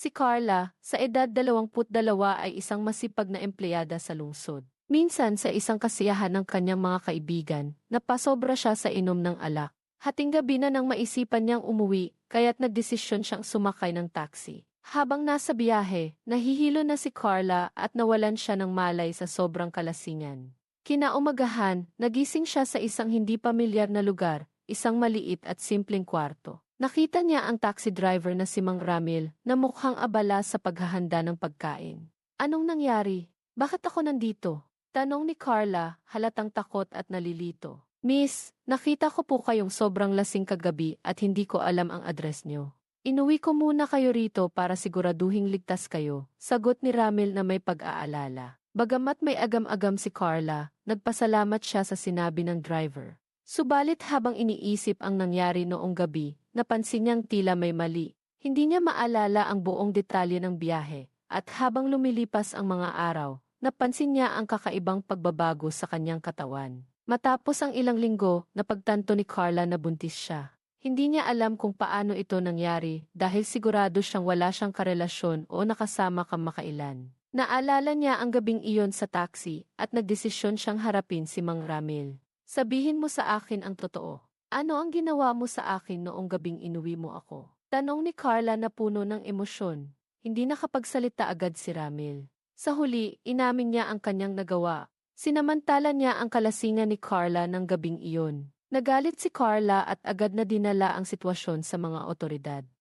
Si Carla, sa edad 22 ay isang masipag na empleyada sa lungsod. Minsan sa isang kasiyahan ng kanyang mga kaibigan, napasobra siya sa inom ng alak. Hating gabi na nang maisipan niyang umuwi, kaya't nagdesisyon siyang sumakay ng taxi. Habang nasa biyahe, nahihilo na si Carla at nawalan siya ng malay sa sobrang kalasingan. Kinaumagahan, nagising siya sa isang hindi pamilyar na lugar, isang maliit at simpleng kwarto. Nakita niya ang taxi driver na si Mang Ramil na mukhang abala sa paghahanda ng pagkain. Anong nangyari? Bakit ako nandito? Tanong ni Carla, halatang takot at nalilito. Miss, nakita ko po kayong sobrang lasing kagabi at hindi ko alam ang address niyo. Inuwi ko muna kayo rito para siguraduhing ligtas kayo, sagot ni Ramil na may pag-aalala. Bagamat may agam-agam si Carla, nagpasalamat siya sa sinabi ng driver. Subalit habang iniisip ang nangyari noong gabi, napansin niyang tila may mali. Hindi niya maalala ang buong detalye ng biyahe, at habang lumilipas ang mga araw, napansin niya ang kakaibang pagbabago sa kanyang katawan. Matapos ang ilang linggo, napagtanto ni Carla na buntis siya. Hindi niya alam kung paano ito nangyari dahil sigurado siyang wala siyang karelasyon o nakasama kamakailan. Naalala niya ang gabing iyon sa taxi at nagdesisyon siyang harapin si Mang Ramil. Sabihin mo sa akin ang totoo. Ano ang ginawa mo sa akin noong gabing inuwi mo ako? Tanong ni Carla na puno ng emosyon. Hindi nakapagsalita agad si Ramil. Sa huli, inamin niya ang kanyang nagawa. Sinamantala niya ang kalasingan ni Carla ng gabing iyon. Nagalit si Carla at agad na dinala ang sitwasyon sa mga otoridad.